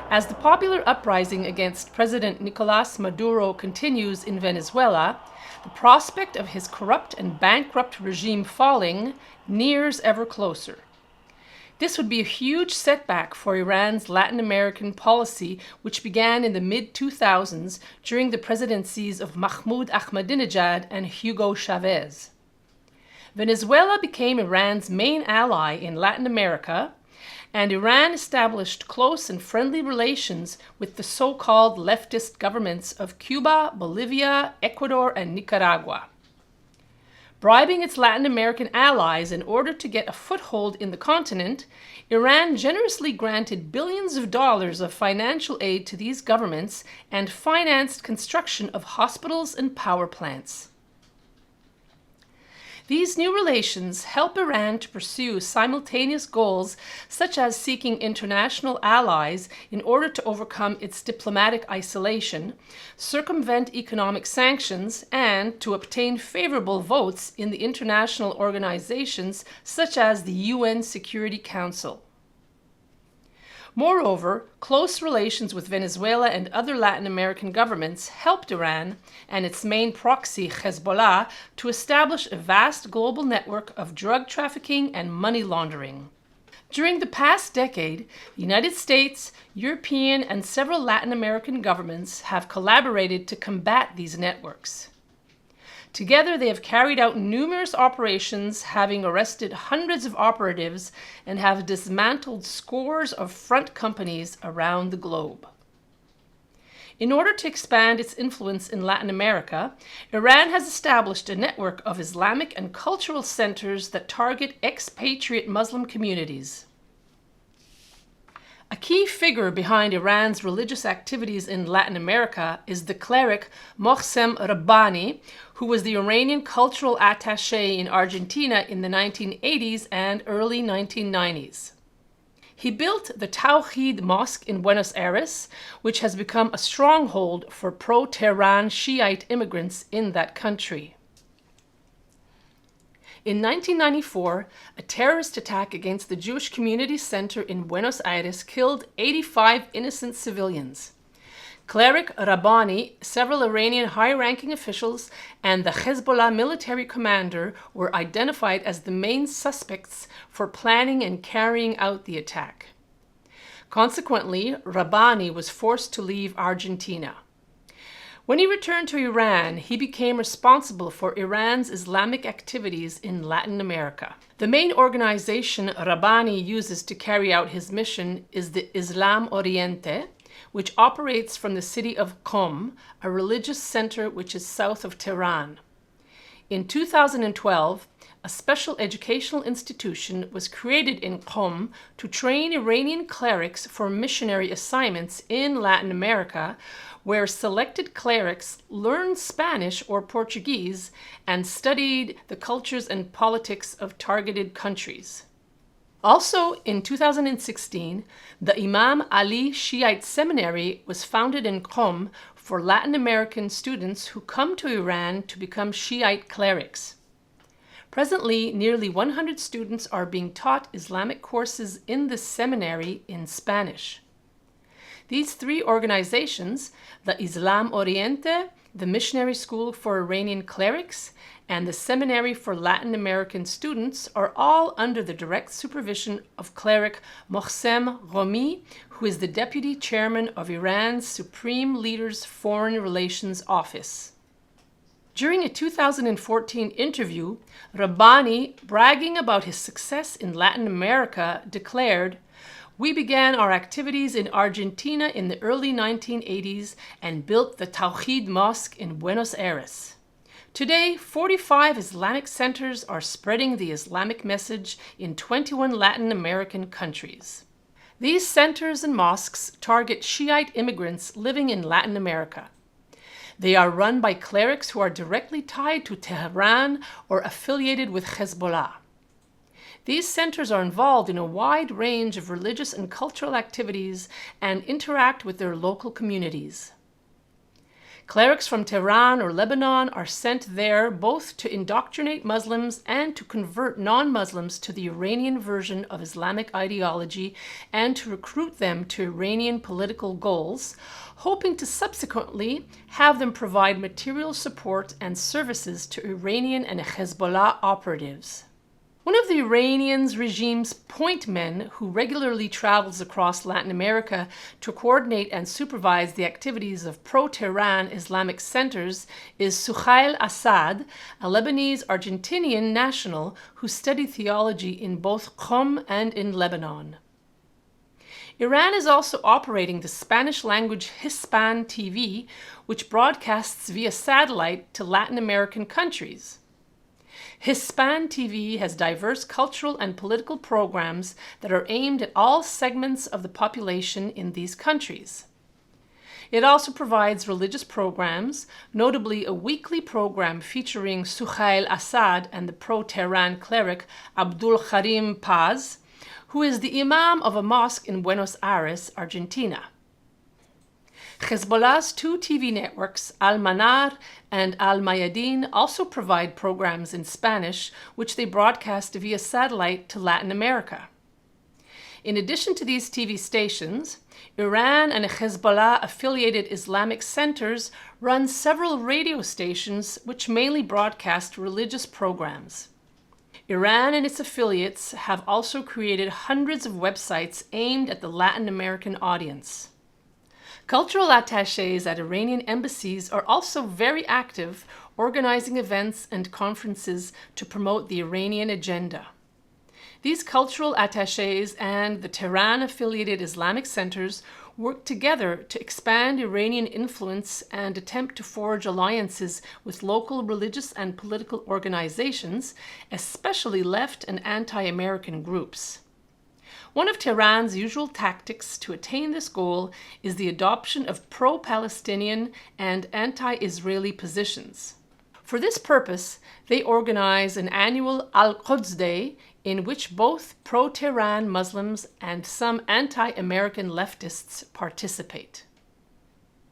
As the popular uprising against President Nicolas Maduro continues in Venezuela, the prospect of his corrupt and bankrupt regime falling nears ever closer. This would be a huge setback for Iran's Latin American policy, which began in the mid-2000s during the presidencies of Mahmoud Ahmadinejad and Hugo Chavez. Venezuela became Iran's main ally in Latin America, and Iran established close and friendly relations with the so-called leftist governments of Cuba, Bolivia, Ecuador, and Nicaragua. Bribing its Latin American allies in order to get a foothold in the continent, Iran generously granted billions of dollars of financial aid to these governments and financed construction of hospitals and power plants. These new relations help Iran to pursue simultaneous goals such as seeking international allies in order to overcome its diplomatic isolation, circumvent economic sanctions, and to obtain favorable votes in the international organizations such as the UN Security Council. Moreover, close relations with Venezuela and other Latin American governments helped Iran and its main proxy, Hezbollah, to establish a vast global network of drug trafficking and money laundering. During the past decade, the United States, European, and several Latin American governments have collaborated to combat these networks. Together, they have carried out numerous operations, having arrested hundreds of operatives and have dismantled scores of front companies around the globe. In order to expand its influence in Latin America, Iran has established a network of Islamic and cultural centers that target expatriate Muslim communities. A key figure behind Iran's religious activities in Latin America is the cleric Mohsen Rabbani, who was the Iranian cultural attaché in Argentina in the 1980s and early 1990s. He built the Tawhid Mosque in Buenos Aires, which has become a stronghold for pro-Tehran Shiite immigrants in that country. In 1994, a terrorist attack against the Jewish Community Center in Buenos Aires killed 85 innocent civilians. Cleric Rabbani, several Iranian high-ranking officials, and the Hezbollah military commander were identified as the main suspects for planning and carrying out the attack. Consequently, Rabbani was forced to leave Argentina. When he returned to Iran, he became responsible for Iran's Islamic activities in Latin America. The main organization Rabbani uses to carry out his mission is the Islam Oriente, which operates from the city of Qom, a religious center which is south of Tehran. In 2012, a special educational institution was created in Qom to train Iranian clerics for missionary assignments in Latin America, where selected clerics learned Spanish or Portuguese and studied the cultures and politics of targeted countries. Also, in 2016, the Imam Ali Shiite Seminary was founded in Qom for Latin American students who come to Iran to become Shiite clerics. Presently, nearly 100 students are being taught Islamic courses in this seminary in Spanish. These three organizations, the Islam Oriente, the Missionary School for Iranian Clerics, and the Seminary for Latin American Students, are all under the direct supervision of cleric Mohsen Rabbani, who is the deputy chairman of Iran's Supreme Leader's Foreign Relations Office. During a 2014 interview, Rabbani, bragging about his success in Latin America, declared, "We began our activities in Argentina in the early 1980s and built the Tawhid Mosque in Buenos Aires. Today, 45 Islamic centers are spreading the Islamic message in 21 Latin American countries." These centers and mosques target Shiite immigrants living in Latin America. They are run by clerics who are directly tied to Tehran or affiliated with Hezbollah. These centers are involved in a wide range of religious and cultural activities and interact with their local communities. Clerics from Tehran or Lebanon are sent there both to indoctrinate Muslims and to convert non-Muslims to the Iranian version of Islamic ideology and to recruit them to Iranian political goals, hoping to subsequently have them provide material support and services to Iranian and Hezbollah operatives. One of the Iranian regime's point men who regularly travels across Latin America to coordinate and supervise the activities of pro-Tehran Islamic centers is Suhail Assad, a Lebanese-Argentinian national who studied theology in both Qom and in Lebanon. Iran is also operating the Spanish-language Hispan TV, which broadcasts via satellite to Latin American countries. Hispan TV has diverse cultural and political programs that are aimed at all segments of the population in these countries. It also provides religious programs, notably a weekly program featuring Suhail Assad and the pro-Tehran cleric Abdul Karim Paz, who is the imam of a mosque in Buenos Aires, Argentina. Hezbollah's two TV networks, Al-Manar and Al-Mayadin, also provide programs in Spanish, which they broadcast via satellite to Latin America. In addition to these TV stations, Iran and Hezbollah-affiliated Islamic centers run several radio stations which mainly broadcast religious programs. Iran and its affiliates have also created hundreds of websites aimed at the Latin American audience. Cultural attachés at Iranian embassies are also very active, organizing events and conferences to promote the Iranian agenda. These cultural attachés and the Tehran-affiliated Islamic centers work together to expand Iranian influence and attempt to forge alliances with local religious and political organizations, especially left and anti-American groups. One of Tehran's usual tactics to attain this goal is the adoption of pro-Palestinian and anti-Israeli positions. For this purpose, they organize an annual Al-Quds Day in which both pro-Tehran Muslims and some anti-American leftists participate.